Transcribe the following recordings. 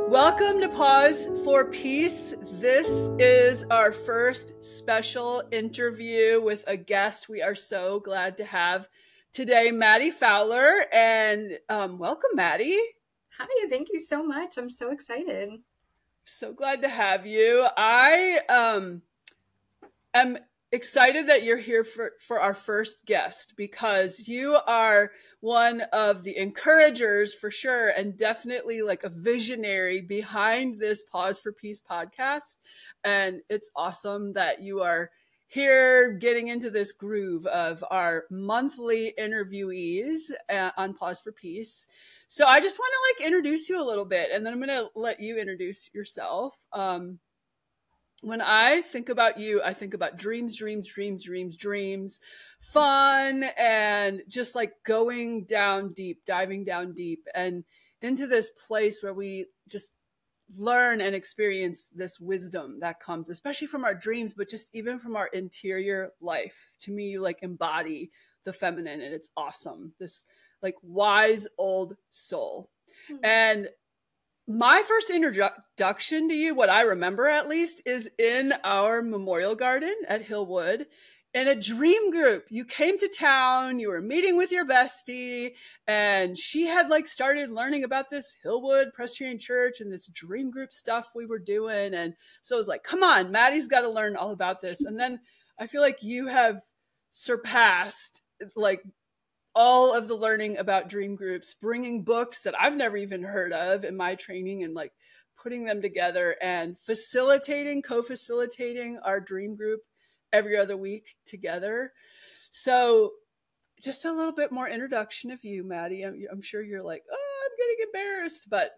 Welcome to Pause for Peace. This is our first special interview with a guest we are so glad to have today, Maddie Fowler. And welcome, Maddie. Hi, thank you so much. I'm so excited. So glad to have you. I am excited that you're here for our first guest because you are one of the encouragers for sure, and definitely like a visionary behind this Pause for Peace podcast. And it's awesome that you are here getting into this groove of our monthly interviewees on Pause for Peace. So I just want to like introduce you a little bit, and then I'm going to let you introduce yourself. When I think about you, I think about dreams, fun, and just like going down deep, diving down deep and into this place where we just learn and experience this wisdom that comes, especially from our dreams, but just even from our interior life. To me, you like embody the feminine, and it's awesome. This like wise old soul. And my first introduction to you, what I remember at least, is in our memorial garden at Hillwood in a dream group. You came to town, you were meeting with your bestie, and she had like started learning about this Hillwood Presbyterian Church and this dream group stuff we were doing. And so I was like, come on, Maddie's got to learn all about this. And then I feel like you have surpassed like all of the learning about dream groups, bringing books that I've never even heard of in my training and like putting them together and co-facilitating our dream group every other week together. So just a little bit more introduction of you, Maddie. I'm sure you're like, oh, I'm getting embarrassed, but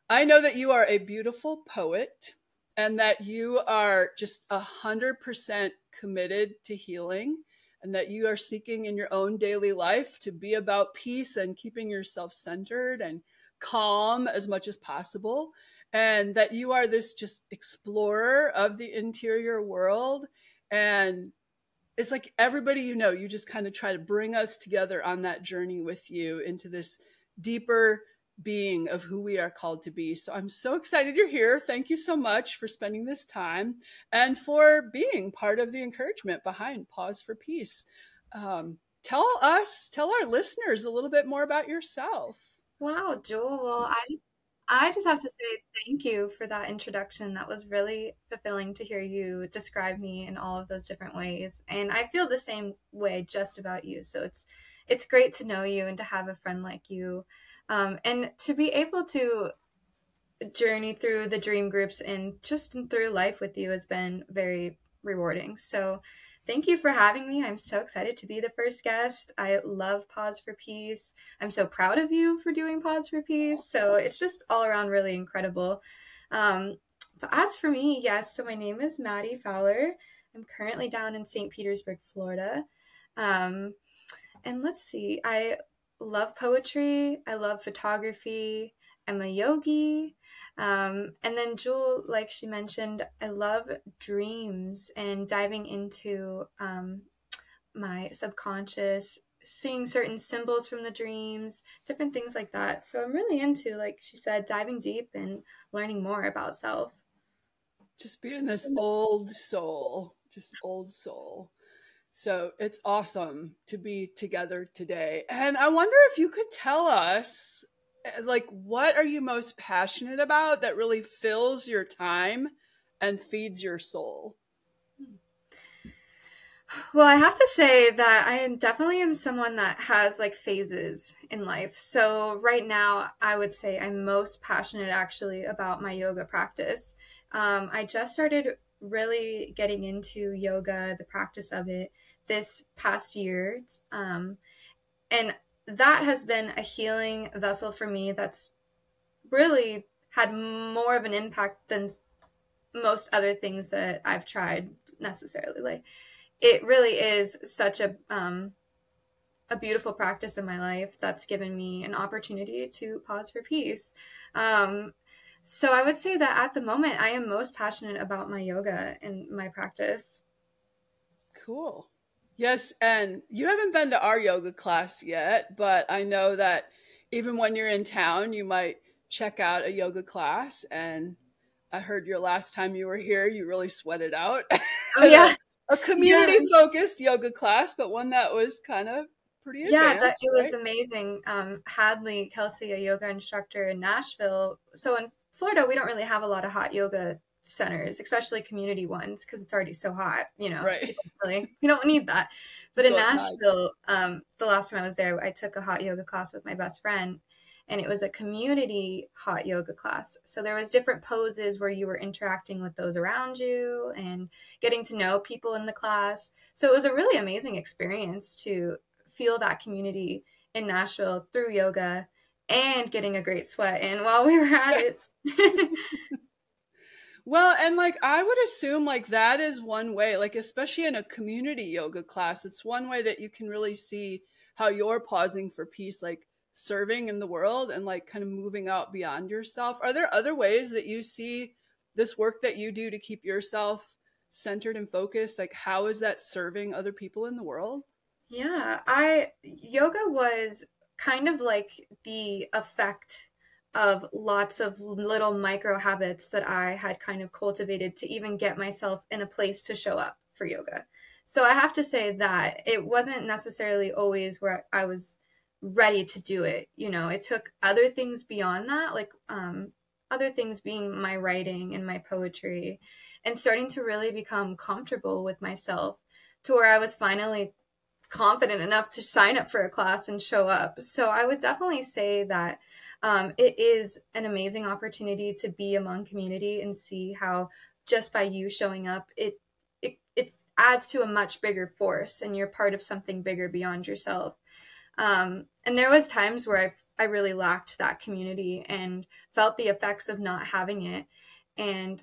I know that you are a beautiful poet and that you are just 100% committed to healing, and that you are seeking in your own daily life to be about peace and keeping yourself centered and calm as much as possible. And that you are this just explorer of the interior world. And it's like everybody you just kind of try to bring us together on that journey with you into this deeper being of who we are called to be. So I'm so excited you're here. Thank you so much for spending this time and for being part of the encouragement behind Pause for Peace. Tell our listeners a little bit more about yourself. Wow, Jule. Well, I just have to say thank you for that introduction. That was really fulfilling to hear you describe me in all of those different ways. And I feel the same way just about you. So it's great to know you and to have a friend like you. And to be able to journey through the dream groups and just through life with you has been very rewarding. So thank you for having me. I'm so excited to be the first guest. I love Pause for Peace. I'm so proud of you for doing Pause for Peace. So it's just all around really incredible. But as for me, yes, so my name is Maddie Fowler. I'm currently down in St. Petersburg, Florida. And let's see, I love poetry. I love photography. I'm a yogi. And then Jule, like she mentioned, I love dreams and diving into my subconscious, seeing certain symbols from the dreams, different things like that. So I'm really into, like she said, diving deep and learning more about self. Just being this old soul. So it's awesome to be together today. And I wonder if you could tell us, like, what are you most passionate about that really fills your time and feeds your soul? Well, I have to say that I definitely am someone that has like phases in life. So right now, I would say I'm most passionate actually about my yoga practice. I just started really getting into yoga, the practice of it, this past year. And that has been a healing vessel for me that's really had more of an impact than most other things that I've tried necessarily. Like, it really is such a beautiful practice in my life that's given me an opportunity to pause for peace. So I would say that at the moment, I am most passionate about my yoga and my practice. Cool. Yes, and you haven't been to our yoga class yet, but I know that even when you're in town, you might check out a yoga class, and I heard your last time you were here, you really sweated out. Oh yeah. A Yeah. community focused yoga class, but one that was kind of pretty Yeah, that advanced, it was right? amazing. Hadley Kelsey, a yoga instructor in Nashville. So in Florida, we don't really have a lot of hot yoga centers, especially community ones, because it's already so hot, you know. So Right. we don't need that. But Just in go outside. Nashville, the last time I was there, I took a hot yoga class with my best friend, and it was a community hot yoga class. So there was different poses where you were interacting with those around you and getting to know people in the class. So it was a really amazing experience to feel that community in Nashville through yoga and getting a great sweat in while we were at it. Well, and like I would assume like that is one way, like especially in a community yoga class, it's one way that you can really see how you're pausing for peace, like serving in the world and like kind of moving out beyond yourself. Are there other ways that you see this work that you do to keep yourself centered and focused? Like how is that serving other people in the world? Yeah, I yoga was kind of like the effect of lots of little micro habits that I had kind of cultivated to even get myself in a place to show up for yoga. So I have to say that it wasn't necessarily always where I was ready to do it. You know, it took other things beyond that, like other things being my writing and my poetry, and starting to really become comfortable with myself to where I was finally confident enough to sign up for a class and show up. So I would definitely say that it is an amazing opportunity to be among community and see how just by you showing up, it adds to a much bigger force, and you're part of something bigger beyond yourself. And there was times where I really lacked that community and felt the effects of not having it. And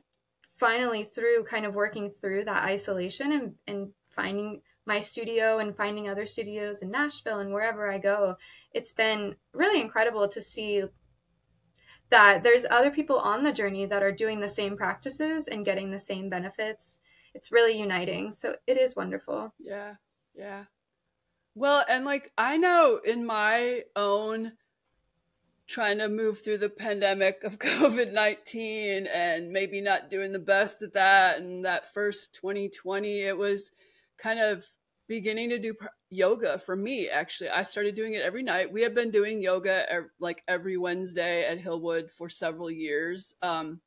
finally, through kind of working through that isolation and finding my studio and finding other studios in Nashville and wherever I go, it's been really incredible to see that there's other people on the journey that are doing the same practices and getting the same benefits. It's really uniting. So it is wonderful. Yeah. Yeah. Well, and like I know in my own trying to move through the pandemic of COVID-19 and maybe not doing the best at that. And that first 2020, it was kind of beginning to do yoga for me, actually. I started doing it every night. We have been doing yoga like every Wednesday at Hillwood for several years. And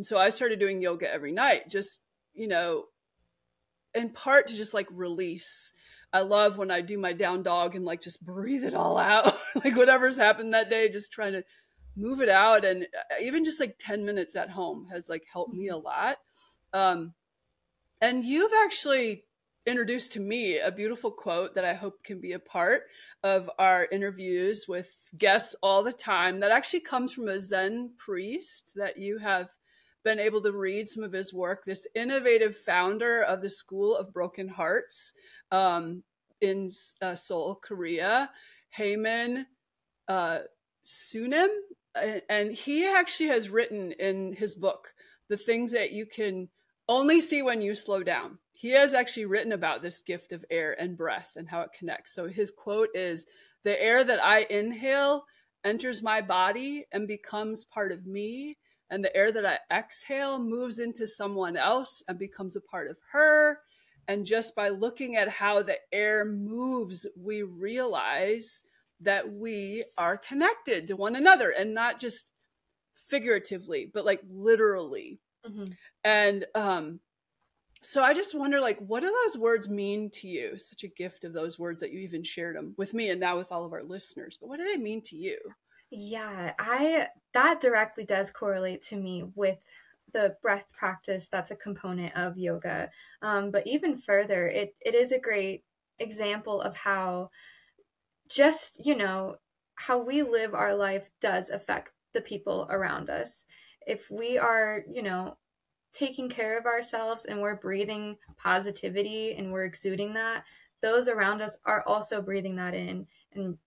so I started doing yoga every night, just, you know, in part to just like release. I love when I do my down dog and like just breathe it all out, like whatever's happened that day, just trying to move it out. And even just like 10 minutes at home has like helped me a lot. And you've actually introduced to me a beautiful quote that I hope can be a part of our interviews with guests all the time that actually comes from a Zen priest that you have been able to read some of his work, this innovative founder of the School of Broken Hearts in Seoul, Korea, Heyman Sunim. And he actually has written in his book, The Things That You Can Only See When You Slow Down. He has actually written about this gift of air and breath and how it connects. So his quote is, "The air that I inhale enters my body and becomes part of me. And the air that I exhale moves into someone else and becomes a part of her. And just by looking at how the air moves, we realize that we are connected to one another, and not just figuratively, but like literally." Mm-hmm. And so I just wonder, like, what do those words mean to you? Such a gift of those words that you even shared them with me and now with all of our listeners. But what do they mean to you? Yeah, that directly does correlate to me with the breath practice that's a component of yoga. But even further, it is a great example of how just, you know, how we live our life does affect the people around us. If we are, you know, taking care of ourselves and we're breathing positivity and we're exuding that, those around us are also breathing that in. And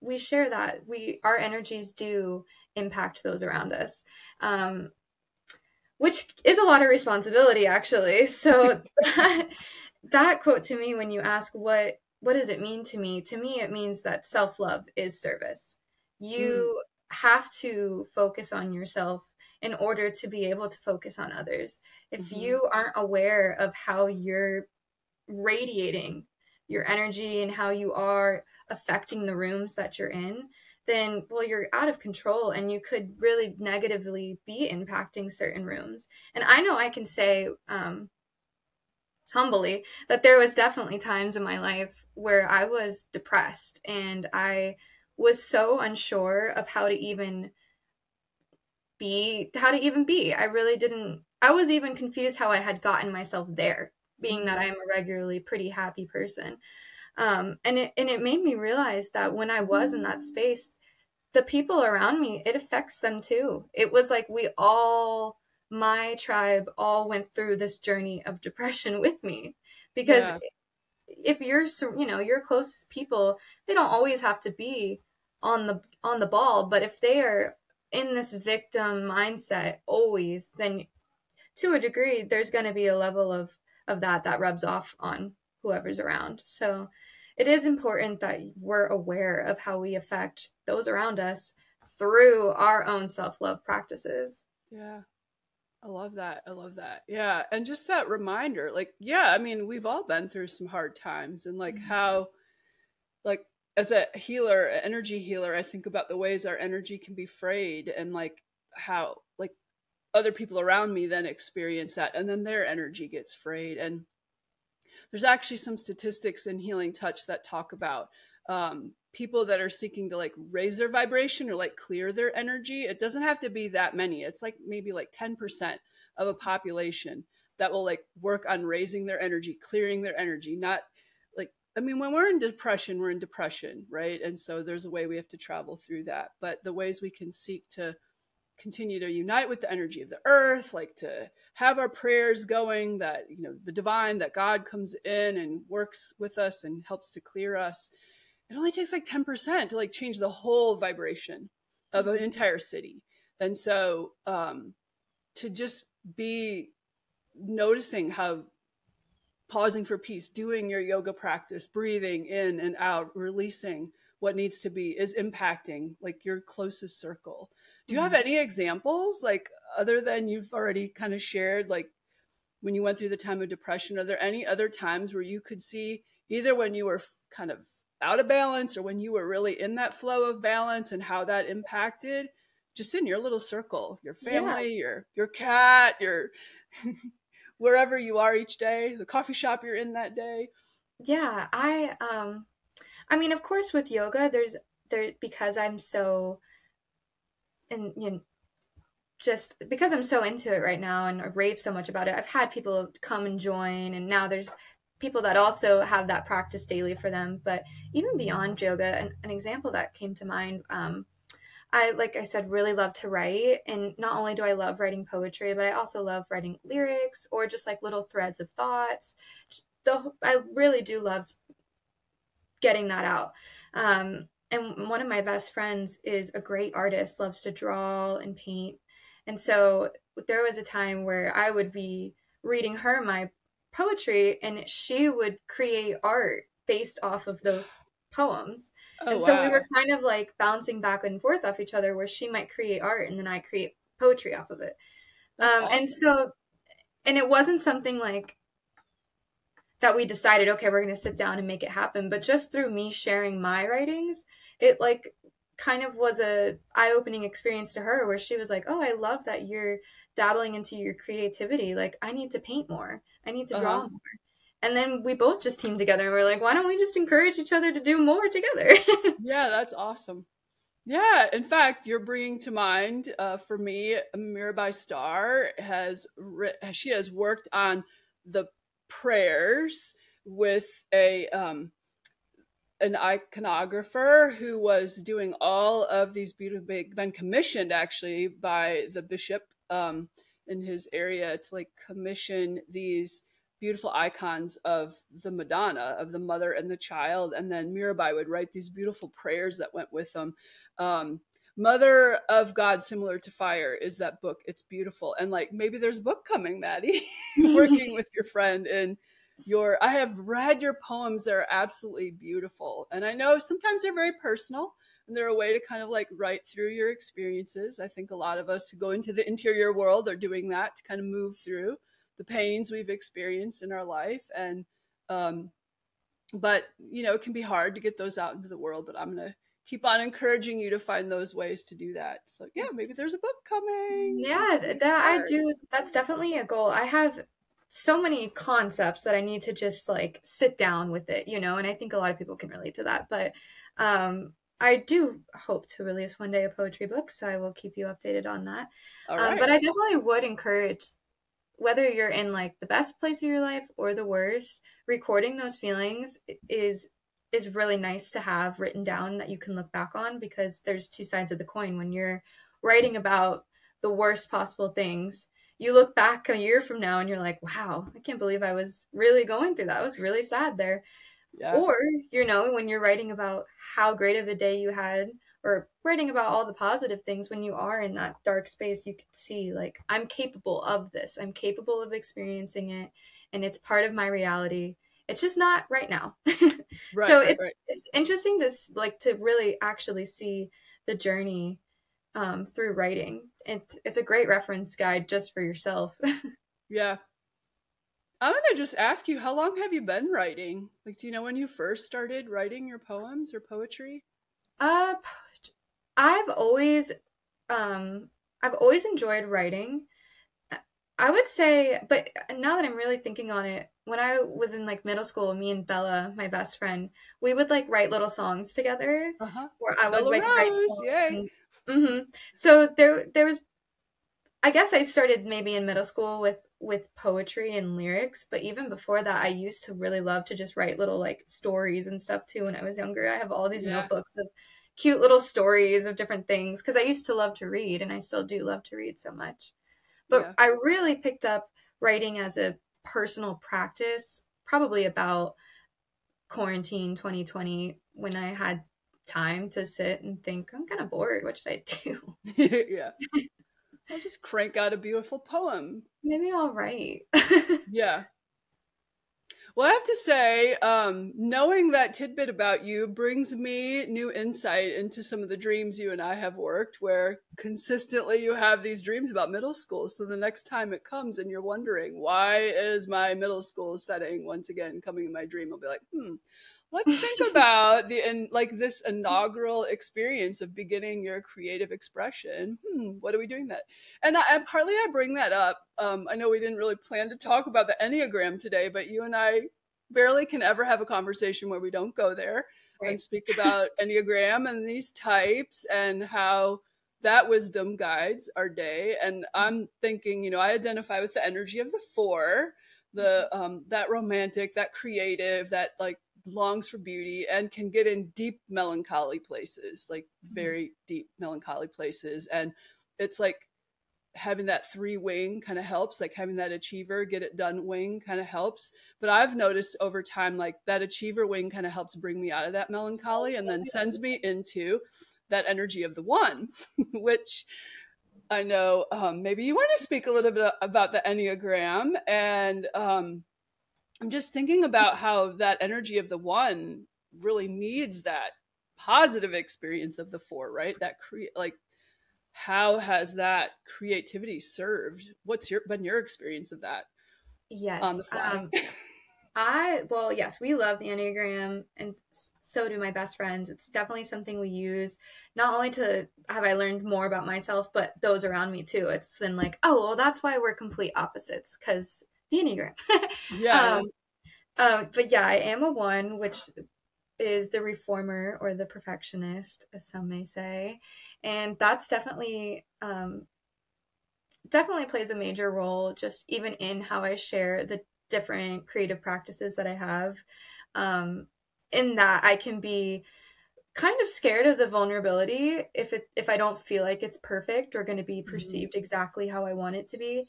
we share that. Our energies do impact those around us, which is a lot of responsibility, actually. So that quote to me, when you ask what does it mean to me it means that self-love is service. You have to focus on yourself in order to be able to focus on others. If you aren't aware of how you're radiating your energy and how you are affecting the rooms that you're in, then, well, you're out of control and you could really negatively be impacting certain rooms. And I know I can say, humbly, that there was definitely times in my life where I was depressed and I was so unsure of how to even be. I really didn't. I was even confused how I had gotten myself there, being that I'm a regularly pretty happy person. And it made me realize that when I was in that space, the people around me, it affects them too. It was like my tribe all went through this journey of depression with me, because if you're, your closest people, they don't always have to be on the ball, but if they are in this victim mindset always, then to a degree, there's going to be a level of that rubs off on whoever's around. So it is important that we're aware of how we affect those around us through our own self-love practices. Yeah. I love that. I love that. Yeah. And just that reminder, like, yeah, I mean, we've all been through some hard times, and like how, like, as a healer, an energy healer, I think about the ways our energy can be frayed, and like how like other people around me then experience that, and then their energy gets frayed. And there's actually some statistics in Healing Touch that talk about people that are seeking to like raise their vibration or like clear their energy. It doesn't have to be that many. It's like maybe like 10% of a population that will like work on raising their energy, clearing their energy. Not like, I mean, when we're in depression, right? And so there's a way we have to travel through that. But the ways we can seek to continue to unite with the energy of the earth, like to have our prayers going, that, you know, the divine, that God comes in and works with us and helps to clear us. It only takes like 10% to like change the whole vibration of an entire city. And so to just be noticing how pausing for peace, doing your yoga practice, breathing in and out, releasing what needs to be, is impacting like your closest circle. Do you have any examples, like, other than you've already kind of shared, like when you went through the time of depression? Are there any other times where you could see, either when you were kind of out of balance or when you were really in that flow of balance, and how that impacted just in your little circle, your family, your cat, your wherever you are each day, the coffee shop you're in that day? Yeah, I mean, of course, with yoga, because I'm so, and just because I'm so into it right now and I rave so much about it, I've had people come and join, and now there's people that also have that practice daily for them. But even beyond yoga, an example that came to mind, I, like I said, really love to write. And not only do I love writing poetry, but I also love writing lyrics or just like little threads of thoughts. I really do love getting that out. And one of my best friends is a great artist, loves to draw and paint. And so there was a time where I would be reading her my poetry, and she would create art based off of those poems. And so we were kind of like bouncing back and forth off each other, where she might create art and then I create poetry off of it. Awesome. And it wasn't something like that we decided, okay, we're going to sit down and make it happen. But just through me sharing my writings, it like kind of was a eye-opening experience to her, where she was like, oh, I love that you're dabbling into your creativity. Like, I need to paint more. I need to draw more. And then we both just teamed together and we're like, why don't we just encourage each other to do more together? Yeah, that's awesome. Yeah, in fact, you're bringing to mind, for me, Myra Star she has worked on the prayers with an iconographer who was doing all of these beautiful, been commissioned actually by the bishop in his area to like commission these beautiful icons of the Madonna, of the mother and the child. And then Mirabai would write these beautiful prayers that went with them. Mother of God, Similar to Fire is that book. It's beautiful. And like, maybe there's a book coming, Maddie, working with your friend. And I have read your poems. They're absolutely beautiful. And I know sometimes they're very personal and they're a way to kind of like write through your experiences. I think a lot of us who go into the interior world are doing that to kind of move through the pains we've experienced in our life. And but it can be hard to get those out into the world, but I'm gonna keep on encouraging you to find those ways to do that. So yeah, maybe there's a book coming. Yeah, that I do. That's definitely a goal. I have so many concepts that I need to just like sit down with it, and I think a lot of people can relate to that. But I do hope to release one day a poetry book, so I will keep you updated on that. All right. But I definitely would encourage, whether you're in like the best place of your life or the worst, recording those feelings is really nice to have written down that you can look back on, because there's two sides of the coin. When you're writing about the worst possible things, you look back a year from now and you're like, wow, I can't believe I was really going through that. I was really sad there. Yeah. Or, when you're writing about how great of a day you had, or writing about all the positive things, when you are in that dark space, you can see like, I'm capable of this. I'm capable of experiencing it, and it's part of my reality. It's just not right now. Right, so it's interesting to really actually see the journey through writing. It's a great reference guide just for yourself. Yeah. I'm going to just ask you, how long have you been writing? Like, do you know when you first started writing your poems or poetry? I've always enjoyed writing. I would say, but now that I'm really thinking on it, when I was in like middle school, me and Bella, my best friend, we would like write little songs together. Where I would Bella like Rose, write songs. Yay. So there was, I guess I started maybe in middle school with poetry and lyrics, but even before that, I used to really love to just write little like stories and stuff too. When I was younger, I have all these notebooks of cute little stories of different things, because I used to love to read, and I still do love to read so much. But I really picked up writing as a personal practice probably about quarantine 2020, when I had time to sit and think, I'm kind of bored. What should I do? Yeah. I'll just crank out a beautiful poem. Maybe I'll write. Yeah. Well, I have to say, knowing that tidbit about you brings me new insight into some of the dreams you and I have worked, where consistently you have these dreams about middle school. So the next time it comes and you're wondering, why is my middle school setting once again coming in my dream? I'll be like, let's think about this inaugural experience of beginning your creative expression. What are we doing that? And partly I bring that up. I know we didn't really plan to talk about the Enneagram today, but you and I barely can ever have a conversation where we don't go there and speak about Enneagram and these types and how that wisdom guides our day. And I'm thinking, I identify with the energy of the 4, that romantic, that creative, that like longs for beauty and can get in deep melancholy places, like very deep melancholy places. And it's like having that 3 wing kind of helps, like having that achiever get it done wing kind of helps. But I've noticed over time, like that achiever wing kind of helps bring me out of that melancholy and then sends me into that energy of the 1, which I know maybe you want to speak a little bit about the Enneagram. And I'm just thinking about how that energy of the 1 really needs that positive experience of the 4, right? That how has that creativity served? What's been your experience of that? Yes. On the fly. Well, yes, we love the Enneagram, and so do my best friends. It's definitely something we use, not only to have I learned more about myself, but those around me too. It's been like, oh, well, that's why we're complete opposites, because the Enneagram. Yeah. But yeah, I am a 1, which is the reformer or the perfectionist, as some may say. And that's definitely plays a major role, just even in how I share the different creative practices that I have. In that I can be kind of scared of the vulnerability if I don't feel like it's perfect or going to be perceived exactly how I want it to be.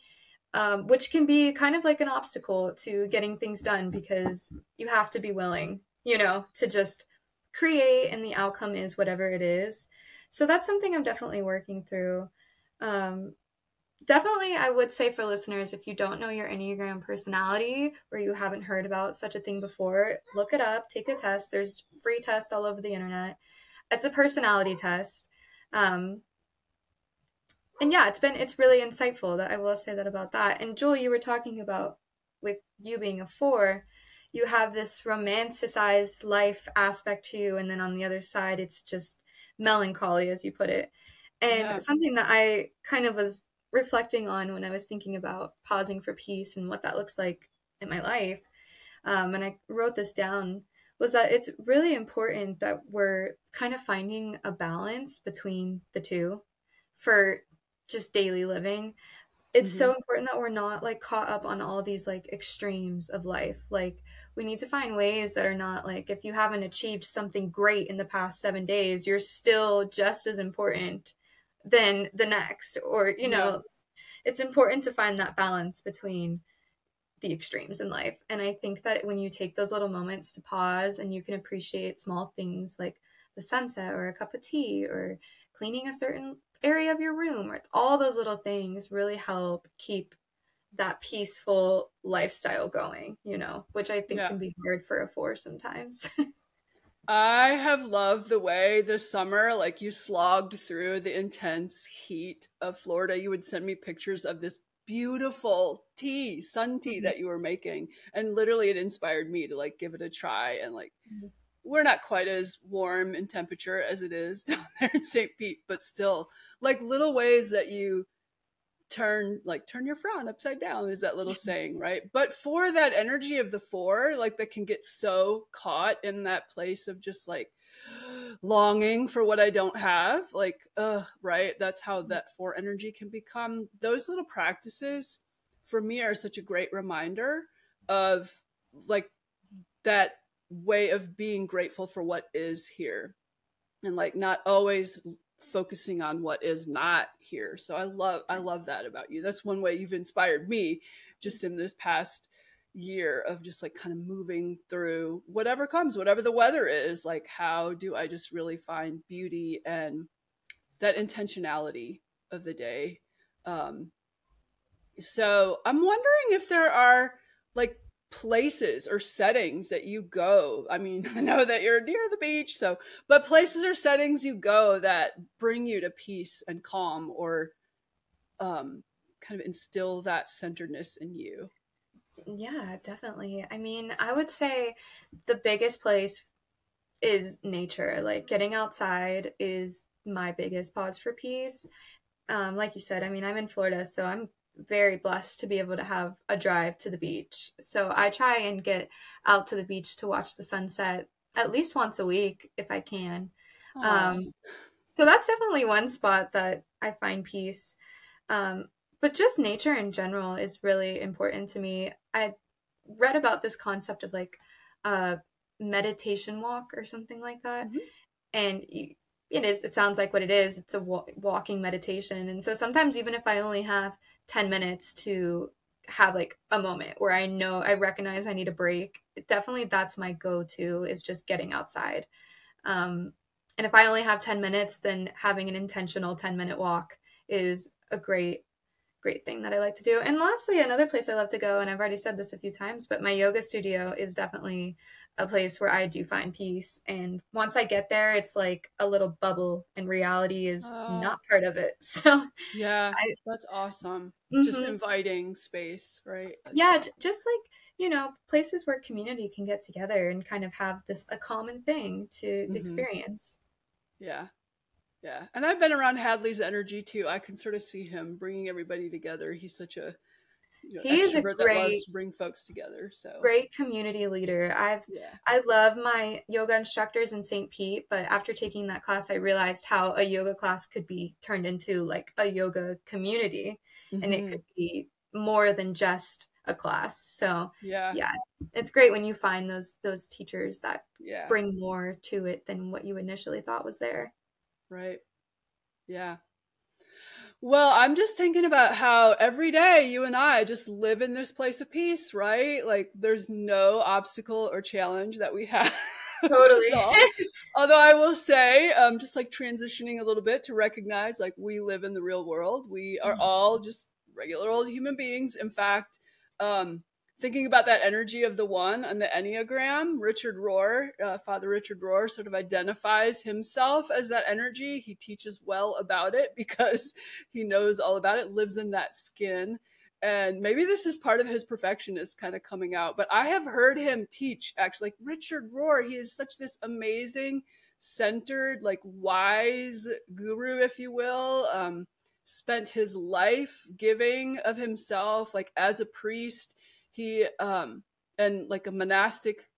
Which can be kind of like an obstacle to getting things done, because you have to be willing, to just create, and the outcome is whatever it is. So that's something I'm definitely working through. Definitely, I would say for listeners, if you don't know your Enneagram personality, or you haven't heard about such a thing before, look it up, take a test. There's free tests all over the internet. it's a personality test. And yeah, it's really insightful. That I will say that about that. And Jule, you were talking about with you being a 4, you have this romanticized life aspect to you, and then on the other side, it's just melancholy, as you put it. Yeah. And something that I kind of was reflecting on when I was thinking about pausing for peace and what that looks like in my life, and I wrote this down, was that it's really important that we're kind of finding a balance between the two for just daily living. It's Mm-hmm. so important that we're not like caught up on all these like extremes of life. Like we need to find ways that are not like, if you haven't achieved something great in the past 7 days, you're still just as important than the next. Or, Yeah. it's important to find that balance between the extremes in life. And I think that when you take those little moments to pause and you can appreciate small things like the sunset or a cup of tea or cleaning a certain area of your room, or all those little things really help keep that peaceful lifestyle going, which I think Yeah. can be hard for a 4 sometimes. I have loved the way this summer, like you slogged through the intense heat of Florida. You would send me pictures of this beautiful tea, sun tea that you were making. And literally it inspired me to like give it a try. And like, we're not quite as warm in temperature as it is down there in St. Pete, but still like little ways that you turn your frown upside down is that little saying, right? But for that energy of the 4, like that can get so caught in that place of just like longing for what I don't have, like right, that's how that 4 energy can become. Those little practices for me are such a great reminder of like that way of being grateful for what is here and like not always focusing on what is not here. So I love that about you. That's one way you've inspired me just in this past year of just like kind of moving through whatever comes, whatever the weather is. Like how do I just really find beauty and that intentionality of the day? um so I'm wondering if there are like places or settings that you go. I mean, I know that you're near the beach, so but places or settings you go that bring you to peace and calm or kind of instill that centeredness in you. Yeah, definitely. I mean, I would say the biggest place is nature. Like getting outside is my biggest pause for peace. Like you said, I mean, I'm in Florida, so I'm very blessed to be able to have a drive to the beach. So I try and get out to the beach to watch the sunset at least once a week if I can. Oh, Um, so that's definitely one spot that I find peace. Um, but just nature in general is really important to me. I read about this concept of like a meditation walk or something like that. mm-hmm. And it sounds like what it is. It's a walking meditation. And so sometimes even if I only have 10 minutes to have like a moment where I recognize I need a break, definitely that's my go-to, is just getting outside. And if I only have 10 minutes, then having an intentional 10-minute walk is a great thing that I like to do. And lastly, another place I love to go, and I've already said this a few times, but my yoga studio is definitely a place where I do find peace. And once I get there, it's like a little bubble, and reality is Oh, not part of it. So yeah, I, that's awesome. Just mhm. inviting space, right? Like, Yeah, just like, places where community can get together and kind of have this a common thing to mm-hmm. experience. Yeah. Yeah, and I've been around Hadley's energy too. I can sort of see him bringing everybody together. He's such a He is a extrovert that loves to bring folks together. So great community leader. yeah, I love my yoga instructors in St. Pete, but after taking that class, I realized how a yoga class could be turned into like a yoga community, and it mm-hmm. could be more than just a class. So Yeah, yeah, it's great when you find those teachers that yeah, bring more to it than what you initially thought was there. right, yeah. Well, I'm just thinking about how every day you and I just live in this place of peace, right? Like there's no obstacle or challenge that we have Totally. at all. Although I will say, just like transitioning a little bit to recognize like we live in the real world. We are all just regular old human beings. In fact, thinking about that energy of the one on the Enneagram, Richard Rohr, Father Richard Rohr, sort of identifies himself as that energy. He teaches well about it because he knows all about it, lives in that skin. And maybe this is part of his perfectionist kind of coming out. But I have heard him teach, actually, like Richard Rohr. He is such this amazing, centered, like wise guru, if you will. Spent his life giving of himself, like as a priest. He and like a monastic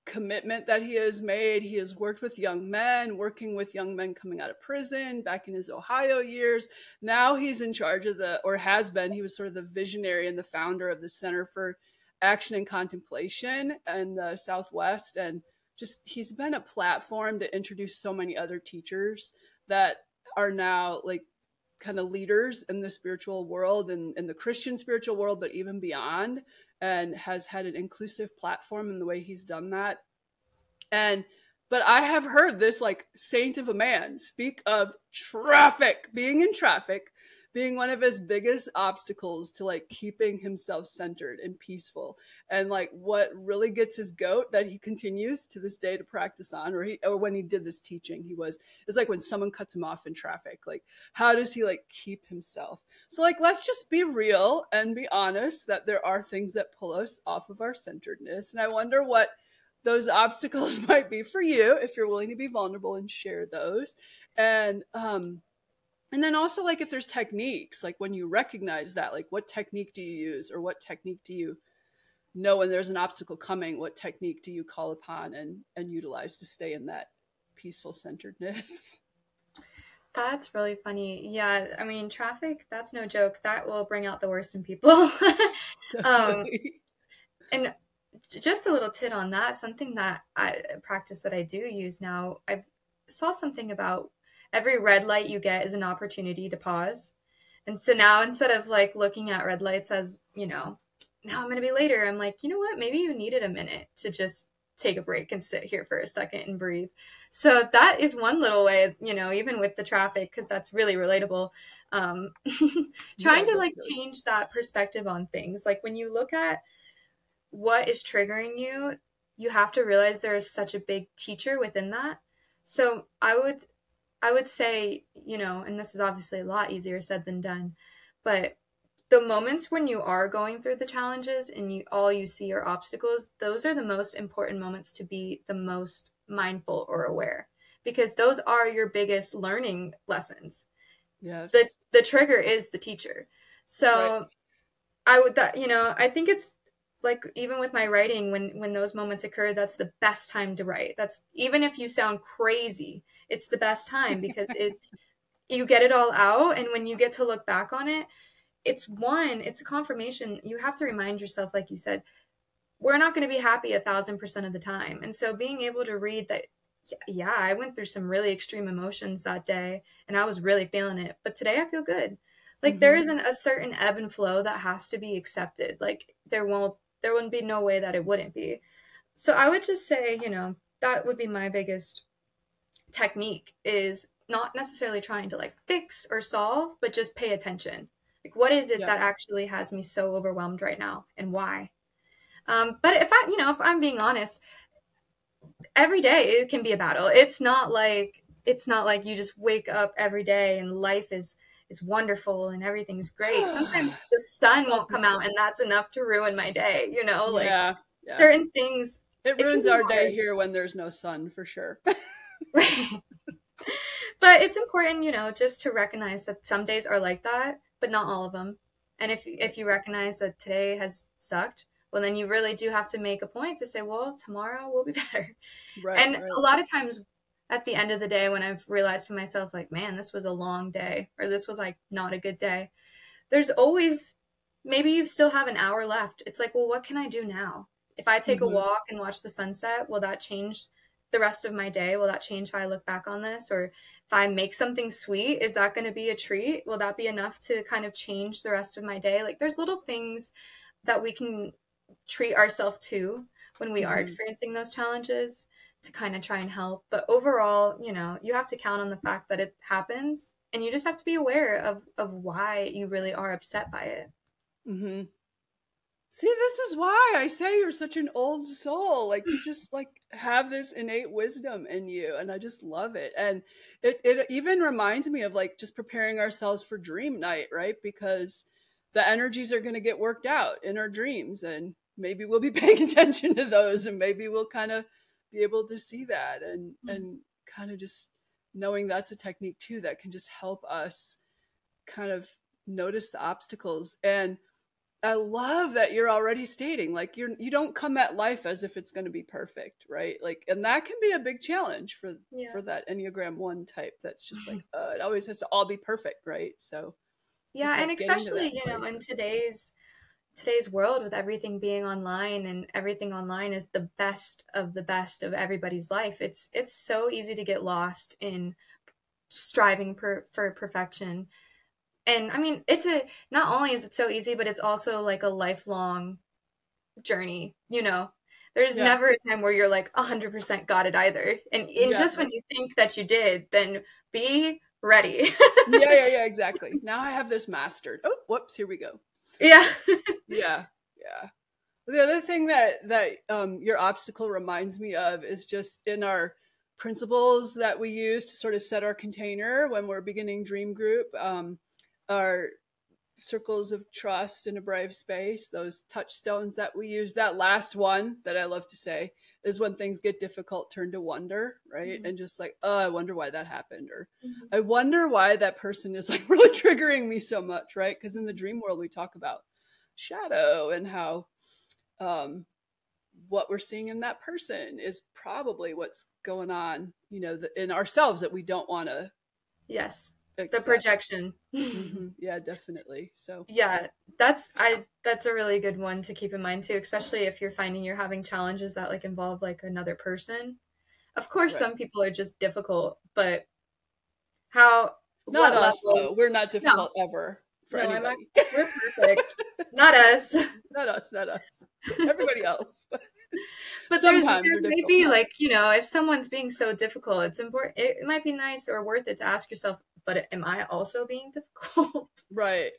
commitment that he has made. He has worked with young men, working with young men coming out of prison back in his Ohio years. Now he's in charge of or has been, he was sort of the visionary and the founder of the Center for Action and Contemplation in the Southwest. And just, he's been a platform to introduce so many other teachers that are now like kind of leaders in the spiritual world and in the Christian spiritual world, but even beyond, and has had an inclusive platform in the way he's done that. But I have heard this like saint of a man speak of traffic, being in traffic, being one of his biggest obstacles to like keeping himself centered and peaceful. And like what really gets his goat that he continues to this day to practice on, or when he did this teaching, it's like when someone cuts him off in traffic, like how does he like keep himself? So like, let's just be real and be honest that there are things that pull us off of our centeredness. And I wonder what those obstacles might be for you, if you're willing to be vulnerable and share those. And then also, like, if there's techniques, like when you recognize that, like, what technique do you use, or what technique do you know when there's an obstacle coming? What technique do you call upon and utilize to stay in that peaceful centeredness? That's really funny. Yeah, I mean, traffic, that's no joke. That will bring out the worst in people. And just a little tit on that, something that I practice that I do use now, I saw something about every red light you get is an opportunity to pause. And so now instead of like looking at red lights as, now I'm going to be later, I'm like, you know what? Maybe you needed a minute to just take a break and sit here for a second and breathe. So that is one little way, even with the traffic, because that's really relatable. Trying to like change that perspective on things. Like when you look at what is triggering you, you have to realize there is such a big teacher within that. So I would say, and this is obviously a lot easier said than done, but the moments when you are going through the challenges and all you see are obstacles, those are the most important moments to be the most mindful or aware, because those are your biggest learning lessons. Yes. The trigger is the teacher. So right. I think it's like, even with my writing, when those moments occur, that's the best time to write. That's, even if you sound crazy, it's the best time, because you get it all out. And when you get to look back on it, it's a confirmation. You have to remind yourself, like you said, we're not going to be happy 1,000% of the time. And so being able to read that, yeah, I went through some really extreme emotions that day and I was really feeling it, but today I feel good. Like there isn't a certain ebb and flow that has to be accepted. Like there wouldn't be no way that it wouldn't be. So I would just say, that would be my biggest technique, is not necessarily trying to like fix or solve, but just pay attention. Like, what is it that actually has me so overwhelmed right now, and why? But if I'm being honest, every day it can be a battle. It's not like you just wake up every day and life is wonderful and everything's great. Sometimes the sun won't come out and that's enough to ruin my day, certain things. It ruins our day here when there's no sun, for sure. Right. But it's important, just to recognize that some days are like that, but not all of them. And if you recognize that today has sucked, well, then you really do have to make a point to say, well, tomorrow will be better. Right. And a lot of times at the end of the day, when I've realized to myself, like, man, this was a long day, or this was like not a good day, there's always, maybe you still have an hour left. It's like, well, what can I do now? If I take a walk and watch the sunset, will that change the rest of my day? Will that change how I look back on this? Or if I make something sweet, is that going to be a treat? Will that be enough to kind of change the rest of my day? Like there's little things that we can treat ourselves to when we are experiencing those challenges to kind of try and help. But overall, you have to count on the fact that it happens, and you just have to be aware of why you really are upset by it. See, this is why I say you're such an old soul. Like you just like have this innate wisdom in you, and I just love it. And it even reminds me of like just preparing ourselves for dream night, right? Because the energies are going to get worked out in our dreams, and maybe we'll be paying attention to those, and maybe we'll kind of be able to see that, and kind of just knowing that's a technique too that can just help us kind of notice the obstacles. And I love that you're already stating like you don't come at life as if it's going to be perfect, right? Like, and that can be a big challenge for that Enneagram 1 type. That's just like it always has to all be perfect, right? So yeah, like and especially in today's world with everything being online, and everything online is the best of everybody's life. It's so easy to get lost in striving for perfection. And I mean, not only is it so easy, but it's also like a lifelong journey, There's never a time where you're like 100% got it either. And just when you think that you did, then be ready. yeah, exactly. Now I have this mastered. Oh, whoops, here we go. Yeah. yeah. The other thing that your obstacle reminds me of is just in our principles that we use to sort of set our container when we're beginning dream group. Our circles of trust in a brave space, those touchstones that we use. That last one that I love to say is when things get difficult, turn to wonder, right? And just like, oh, I wonder why that happened. Or I wonder why that person is like really triggering me so much, right? Because in the dream world, we talk about shadow and how what we're seeing in that person is probably what's going on, in ourselves that we don't want to accept. The projection. Yeah, definitely. So yeah, that's a really good one to keep in mind too, especially if you're finding you're having challenges that like involve like another person. Of course, some people are just difficult, but not us though. We're not difficult ever for anybody. We're perfect. Not us. Not us. Everybody else. But there may be like, if someone's being so difficult, it's important. It might be nice or worth it to ask yourself, but am I also being difficult? Right.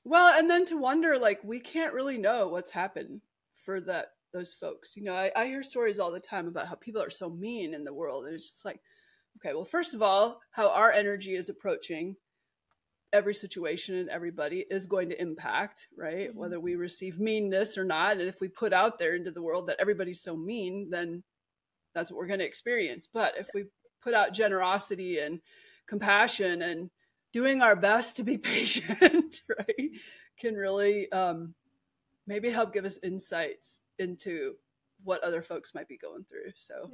Well, and then to wonder, like, we can't really know what's happened for those folks. I hear stories all the time about how people are so mean in the world. And it's just like, okay, well, first of all, how our energy is approaching every situation and everybody is going to impact, right? Whether we receive meanness or not. And if we put out there into the world that everybody's so mean, then that's what we're going to experience. But if we put out generosity and compassion and doing our best to be patient, right, can really maybe help give us insights into what other folks might be going through. So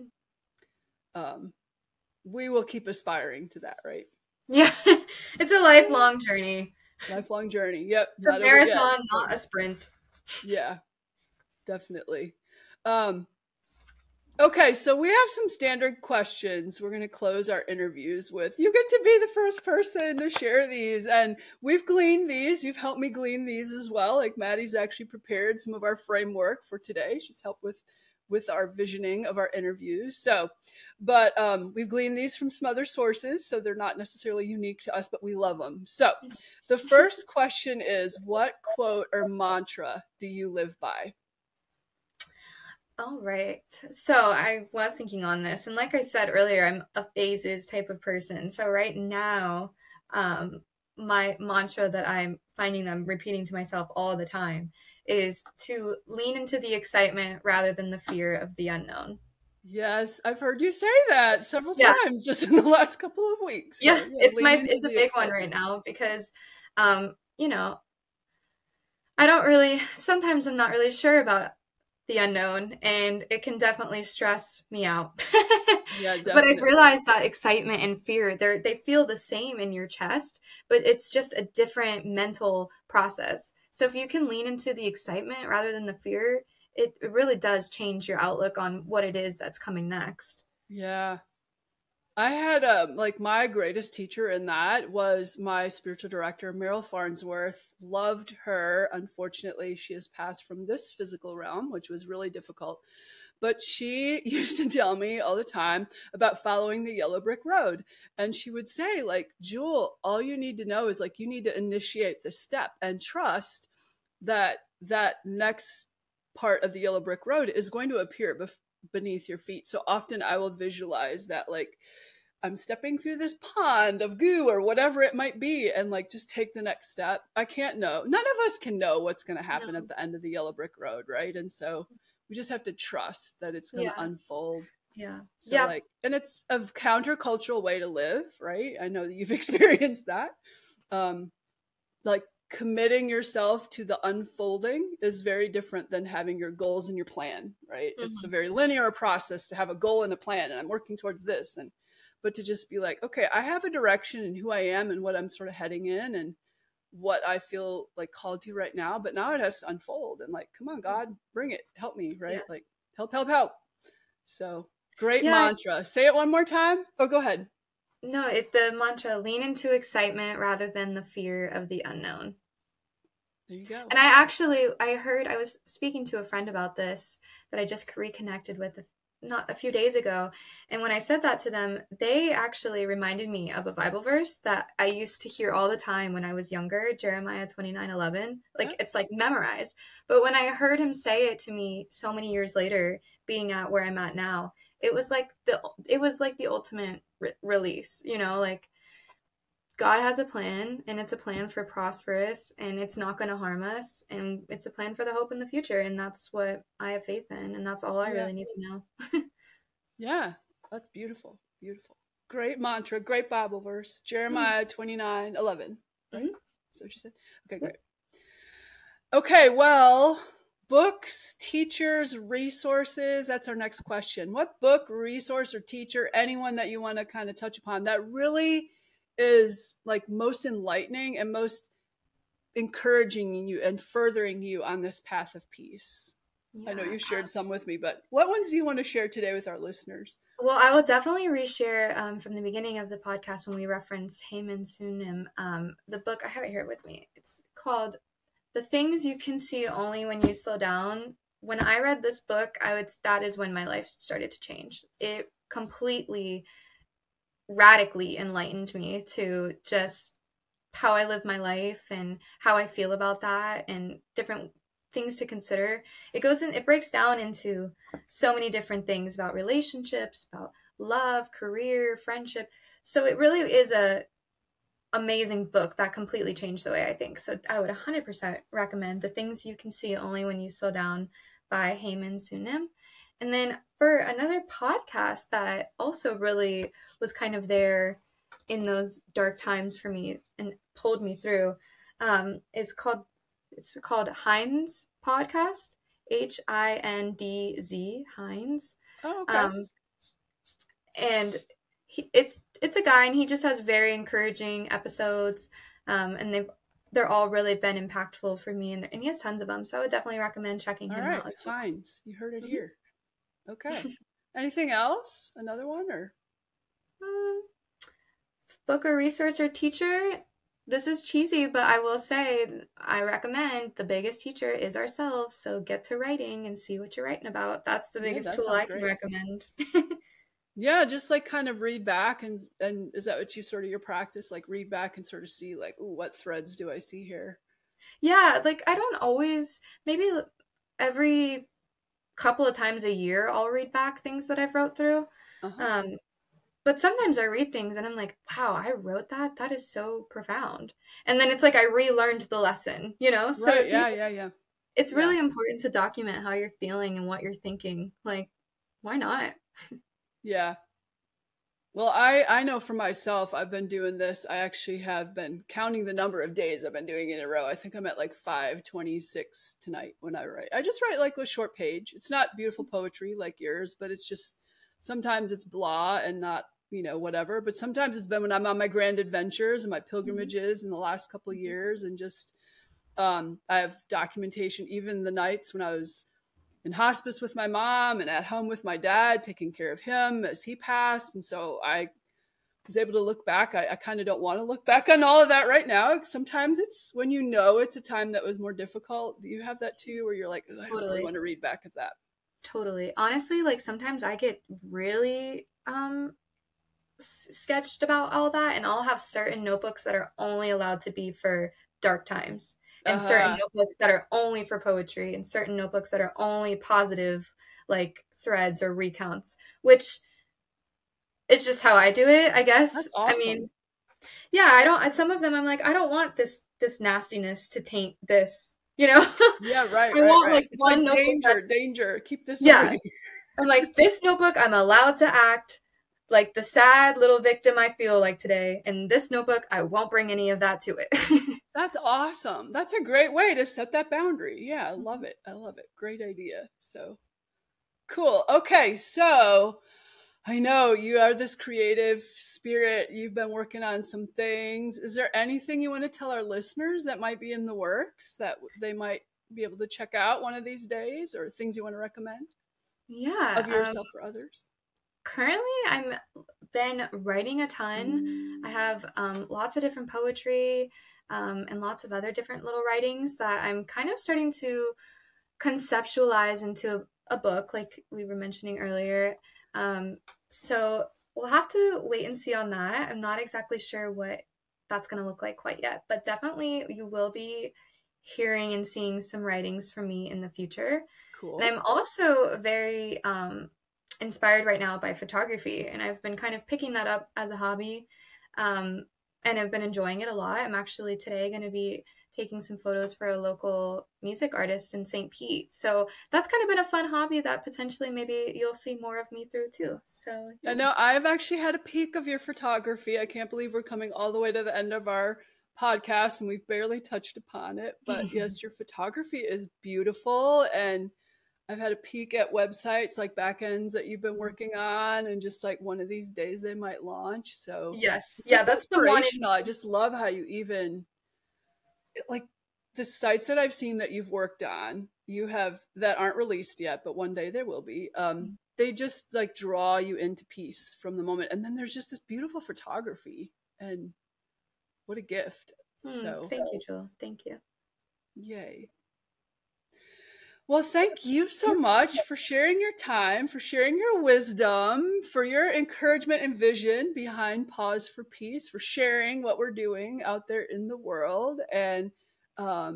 we will keep aspiring to that, right? Yeah, it's a lifelong journey. Yep. It's a marathon, not a sprint. Yeah, definitely. Okay, so we have some standard questions we're going to close our interviews with. You get to be the first person to share these, and we've gleaned these. You've helped me glean these as well. Like Maddie's actually prepared some of our framework for today. She's helped with our visioning of our interviews. But we've gleaned these from some other sources, so they're not necessarily unique to us, but we love them. So the first question is, what quote or mantra do you live by? All right. So I was thinking on this, and like I said earlier, I'm a phases type of person. So right now, my mantra that I'm finding I'm repeating to myself all the time is to lean into the excitement rather than the fear of the unknown. Yes, I've heard you say that several times just in the last couple of weeks. So, it's a big one right now because, sometimes I'm not really sure about the unknown, and it can definitely stress me out. Yeah, definitely. But I've realized that excitement and fear, they feel the same in your chest, but it's just a different mental process. So if you can lean into the excitement rather than the fear, it really does change your outlook on what it is that's coming next. Yeah. I had my greatest teacher in that was my spiritual director, Meryl Farnsworth. Loved her. Unfortunately, she has passed from this physical realm, which was really difficult. But she used to tell me all the time about following the yellow brick road. And she would say, like, Jule, all you need to know is like you need to initiate the step and trust that that next part of the yellow brick road is going to appear beneath your feet. So often I will visualize that, like, I'm stepping through this pond of goo or whatever it might be, and like just take the next step. I can't know. None of us can know what's going to happen at the end of the yellow brick road, right? And so we just have to trust that it's going to unfold. Yeah. So like, and it's a countercultural way to live, right? I know that you've experienced that. Like committing yourself to the unfolding is very different than having your goals and your plan, right? Mm-hmm. It's a very linear process to have a goal and a plan, and I'm working towards this. But to just be like, okay, I have a direction and who I am and what I'm sort of heading in and what I feel like called to right now. But now it has to unfold, and like, come on, God, bring it. Help me, right? Yeah. Like, help, help, help. So great mantra. Say it one more time. Oh, go ahead. No, the mantra, lean into excitement rather than the fear of the unknown. There you go. And I was speaking to a friend about this that I just reconnected with not a few days ago. And when I said that to them, they actually reminded me of a Bible verse that I used to hear all the time when I was younger, Jeremiah 29:11. Like, it's like memorized. But when I heard him say it to me so many years later, being at where I'm at now, it was like the ultimate release, you know, like God has a plan, and it's a plan for prosperous, and it's not going to harm us, and it's a plan for the hope in the future, and that's what I have faith in, and that's all I really need to know. Yeah, that's beautiful. Beautiful. Great mantra, great Bible verse. Jeremiah 29:11. Right? That's what you said? Okay, great. Okay, well, books, teachers, resources. That's our next question. What book, resource, or teacher, anyone that you want to kind of touch upon that really is like most enlightening and most encouraging you and furthering you on this path of peace? Yeah. I know you've shared some with me, but what ones do you want to share today with our listeners? Well, I will definitely reshare from the beginning of the podcast when we reference Haman Sunim, the book. I have it here with me. It's called The Things You Can See Only When You Slow Down. When I read this book, that is when my life started to change. It completely radically enlightened me to just how I live my life and how I feel about that and different things to consider. It breaks down into so many different things about relationships, about love, career, friendship. So it really is a amazing book that completely changed the way I think. So I would 100% recommend The Things You Can See Only When You Slow Down by Haman Sunim. And then for another podcast that also really was kind of in those dark times for me and pulled me through, it's called Hindz Podcast, Hindz, Hindz. Oh, okay. And it's a guy, and he just has very encouraging episodes, and they're all really been impactful for me, and he has tons of them, so I would definitely recommend checking him out as well. Hindz, you heard it here. Okay. Anything else? Another one, or book or resource or teacher? This is cheesy, but I will say I recommend the biggest teacher is ourselves. So get to writing and see what you're writing about. That's the biggest tool I can recommend. Yeah, just like kind of read back and is that what you sort of your practice, like read back and sort of see like, ooh, what threads do I see here? Yeah, like I don't always, maybe every couple of times a year I'll read back things that I've wrote through. But sometimes I read things and I'm like, wow, I wrote that? That is so profound. And then it's like I relearned the lesson, you know? So right, yeah. It's really important to document how you're feeling and what you're thinking. Like, why not? Yeah. Well, I know for myself, I've been doing this. I actually have been counting the number of days I've been doing it in a row. I think I'm at like 526 tonight when I write. I just write like a short page. It's not beautiful poetry like yours, but it's just, sometimes it's blah and not, whatever. But sometimes it's been when I'm on my grand adventures and my pilgrimages in the last couple of years. And just, I have documentation, even the nights when I was in hospice with my mom and at home with my dad, taking care of him as he passed. And so I was able to look back. I kind of don't want to look back on all of that right now. Sometimes it's when it's a time that was more difficult. Do you have that too, where you're like, I don't really want to read back at that? Totally. Honestly, like sometimes I get really sketched about all that, and I'll have certain notebooks that are only allowed to be for dark times. and certain notebooks that are only for poetry, and certain notebooks that are only positive, like threads or recounts, which is just how I do it, I guess. That's awesome. I mean, yeah, I don't, some of them I'm like, I don't want this nastiness to taint this, you know? Yeah, right, I right, want right. like It's one like notebook danger, keep this yeah. away. I'm like, this notebook, I'm allowed to act like the sad little victim I feel like today. And this notebook, I won't bring any of that to it. That's awesome. That's a great way to set that boundary. Yeah, I love it. I love it. Great idea. So cool. Okay, so I know you are this creative spirit. You've been working on some things. Is there anything you want to tell our listeners that might be in the works that they might be able to check out one of these days, or things you want to recommend? Yeah. Of yourself or others? Currently, I'm been writing a ton. I have lots of different poetry and lots of other different little writings that I'm kind of starting to conceptualize into a book, like we were mentioning earlier. So we'll have to wait and see on that. I'm not exactly sure what that's going to look like quite yet, but definitely you will be hearing and seeing some writings from me in the future. Cool. And I'm also very inspired right now by photography, and I've been kind of picking that up as a hobby, and I've been enjoying it a lot. I'm actually today going to be taking some photos for a local music artist in St. Pete. So that's kind of been a fun hobby that potentially maybe you'll see more of me through too. So yeah. I know I've actually had a peek of your photography. I can't believe we're coming all the way to the end of our podcast and we've barely touched upon it. But yes, your photography is beautiful. And I've had a peek at websites like backends that you've been working on, and just like one of these days they might launch. So yes, yeah, that's the one. I just love how you even like the sites that I've seen that you've worked on, you have that aren't released yet, but one day there will be. They just like draw you into peace from the moment, and then there's just this beautiful photography, and what a gift. So thank you, Jule. Thank you. Yay. Well, thank you so much for sharing your time, for sharing your wisdom, for your encouragement and vision behind Pause for Peace, for sharing what we're doing out there in the world. And I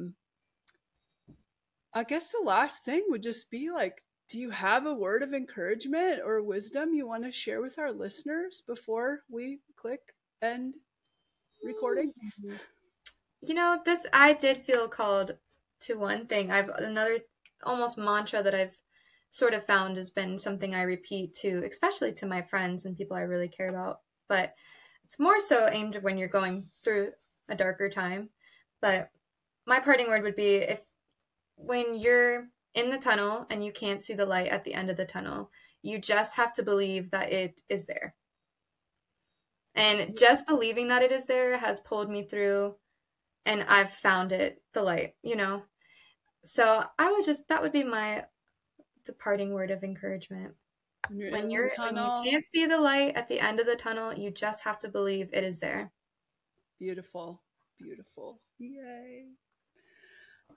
guess the last thing would just be like, do you have a word of encouragement or wisdom you want to share with our listeners before we click end recording? You know, I did feel called to one thing. I've another almost mantra that I've sort of found has been something I repeat to, especially to my friends and people I really care about. But it's more so aimed when you're going through a darker time. But my parting word would be, when you're in the tunnel and you can't see the light at the end of the tunnel, you just have to believe that it is there. And just believing that it is there has pulled me through, and I've found it, the light, you know? So that would be my departing word of encouragement. When you can't see the light at the end of the tunnel, you just have to believe it is there. Beautiful. Beautiful. Yay.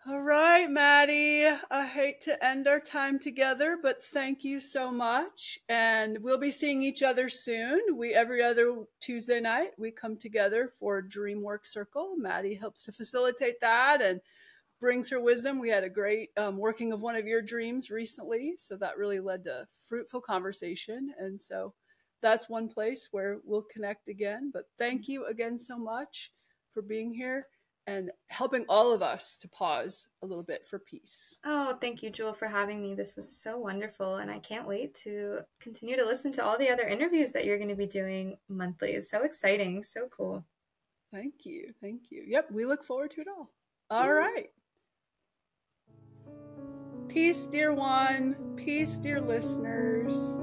All right, Maddie. I hate to end our time together, but thank you so much. And we'll be seeing each other soon. Every other Tuesday night, we come together for Dreamwork Circle. Maddie helps to facilitate that and brings her wisdom. We had a great working of one of your dreams recently, so that really led to fruitful conversation. And so that's one place where we'll connect again. But thank you again so much for being here and helping all of us to pause a little bit for peace. Oh, thank you, Jule, for having me. This was so wonderful, and I can't wait to continue to listen to all the other interviews that you're going to be doing monthly. It's so exciting, so cool. Thank you. Thank you. Yep, we look forward to it all. All right. Peace, dear one. Peace, dear listeners.